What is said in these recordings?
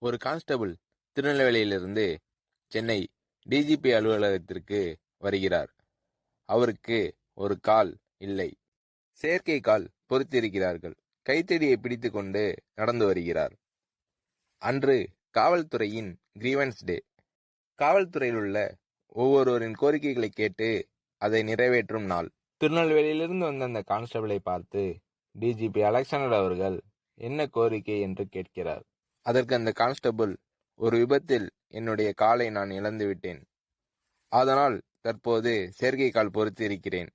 ஒரு constable திருநெல்வேலியிலிருந்து Chennai DGP அலுவலகத்திற்கு வருகிறார். அவருக்கு ஒரு கால் இல்லை. செயற்கை கால் பொருத்தியிருக்கிறார்கள். கைத்தடியை பிடித்து கொண்டு நடந்து வருகிறார். அன்று காவல்துறையின் கிரீவன்ஸ் டே. காவல்துறையில் உள்ள ஒவ்வொருவரின் கோரிக்கைகளை கேட்டு அதை நிறைவேற்றும் நாள். திருநெல்வேலியிலிருந்து வந்த அந்த கான்ஸ்டபிளை பார்த்து டிஜிபி அலெக்சாண்டர் அவர்கள் என்ன கோரிக்கை என்று கேட்கிறார். அதற்கு அந்த கான்ஸ்டபிள், ஒரு விபத்தில் என்னுடைய காலை நான் இழந்து விட்டேன். அதனால் தற்போது செயற்கை கால் பொருத்தி இருக்கிறேன்.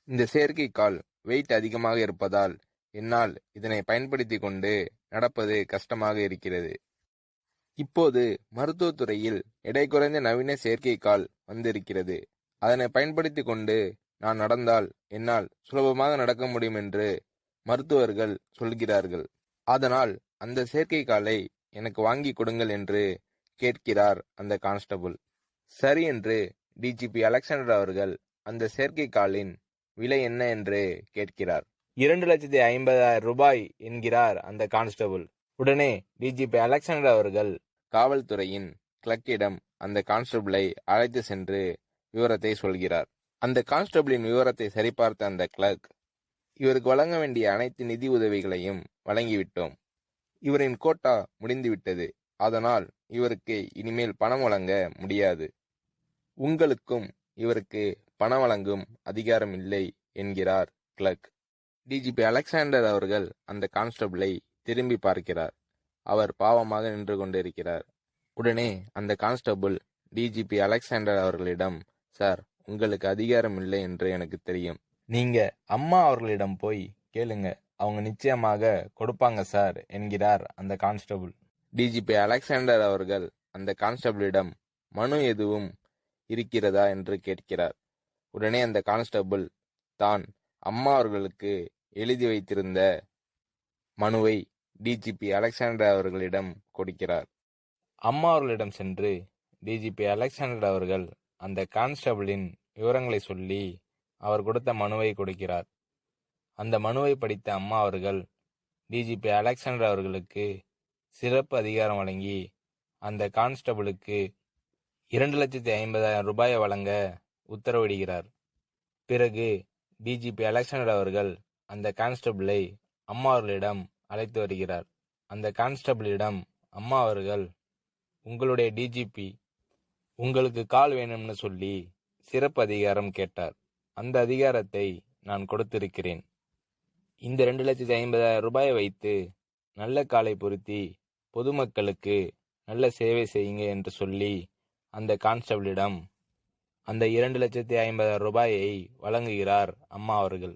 இந்த செயற்கை கால் வெயிட் அதிகமாக இருப்பதால் என்னால் இதனை பயன்படுத்தி கொண்டு நடப்பது கஷ்டமாக இருக்கிறது. இப்போது மருத்துவத்துறையில் எடை குறைந்த நவீன செயற்கை கால் வந்திருக்கிறது. அதனை பயன்படுத்தி கொண்டு நான் நடந்தால் என்னால் சுலபமாக நடக்க முடியும் என்று மருத்துவர்கள் சொல்கிறார்கள். அதனால் அந்த செயற்கை காலை எனக்கு வாங்கி கொடுங்கள் என்று கேட்கிறார் அந்த கான்ஸ்டபிள். சரி என்று டிஜிபி அலெக்சாண்டர் அவர்கள் அந்த செயற்கை காலின் விலை என்ன என்று கேட்கிறார். 2,50,000 ரூபாய் என்கிறார் அந்த கான்ஸ்டபிள். உடனே டிஜிபி அலெக்சாண்டர் அவர்கள் காவல்துறையின் கிளர்க்கிடம் அந்த கான்ஸ்டபிளை அழைத்து சென்று விவரத்தை சொல்கிறார். அந்த கான்ஸ்டபிளின் விவரத்தை சரிபார்த்த அந்த கிளர்க், இவருக்கு வழங்க வேண்டிய அனைத்து நிதி உதவிகளையும் வழங்கிவிட்டோம். இவரின் கோட்டா முடிந்துவிட்டது. அதனால் இவருக்கு இனிமேல் பணம் வழங்க முடியாது. உங்களுக்கும் இவருக்கு பணம் வழங்கும் அதிகாரம் இல்லை என்கிறார் கிளர்க். டிஜிபி அலெக்சாண்டர் அவர்கள் அந்த கான்ஸ்டபிளை திரும்பி பார்க்கிறார். அவர் பாவமாக நின்று கொண்டிருக்கிறார். உடனே அந்த கான்ஸ்டபிள் டிஜிபி அலெக்சாண்டர் அவர்களிடம், சார், உங்களுக்கு அதிகாரம் இல்லை என்று எனக்கு தெரியும். நீங்க அம்மா அவர்களிடம் போய் கேளுங்க, அவங்க நிச்சயமாக கொடுப்பாங்க சார் என்கிறார் அந்த கான்ஸ்டபிள். டிஜிபி அலெக்சாண்டர் அவர்கள் அந்த கான்ஸ்டபிளிடம் மனு எதுவும் இருக்கிறதா என்று கேட்கிறார். உடனே அந்த கான்ஸ்டபிள் தான் அம்மா அவர்களுக்கு எழுதி வைத்திருந்த மனுவை டிஜிபி அலெக்சாண்டர் அவர்களிடம் கொடுக்கிறார். அம்மா அவர்களிடம் சென்று டிஜிபி அலெக்சாண்டர் அவர்கள் அந்த கான்ஸ்டபிளின் விவரங்களை சொல்லி அவர் கொடுத்த மனுவை கொடுக்கிறார். அந்த மனுவை படித்த அம்மா அவர்கள் டிஜிபி அலெக்சாண்டர் அவர்களுக்கு சிறப்பு அதிகாரம் வழங்கி அந்த கான்ஸ்டபிளுக்கு 2,50,000 ரூபாயை வழங்க உத்தரவிடுகிறார். பிறகு டிஜிபி அலெக்சாண்டர் அவர்கள் அந்த கான்ஸ்டபிளை அம்மா அவர்களிடம் அழைத்து வருகிறார். அந்த கான்ஸ்டபிளிடம் அம்மா அவர்கள், உங்களுடைய டிஜிபி உங்களுக்கு கால் வேணும்னு சொல்லி சிறப்பு அதிகாரம் கேட்டார். அந்த அதிகாரத்தை நான் கொடுத்திருக்கிறேன். இந்த 2,50,000 ரூபாயை வைத்து நல்ல காலை பொருத்தி பொதுமக்களுக்கு நல்ல சேவை செய்யுங்க என்று சொல்லி அந்த கான்ஸ்டபிளிடம் அந்த 2,50,000 ரூபாயை வழங்குகிறார் அம்மா அவர்கள்.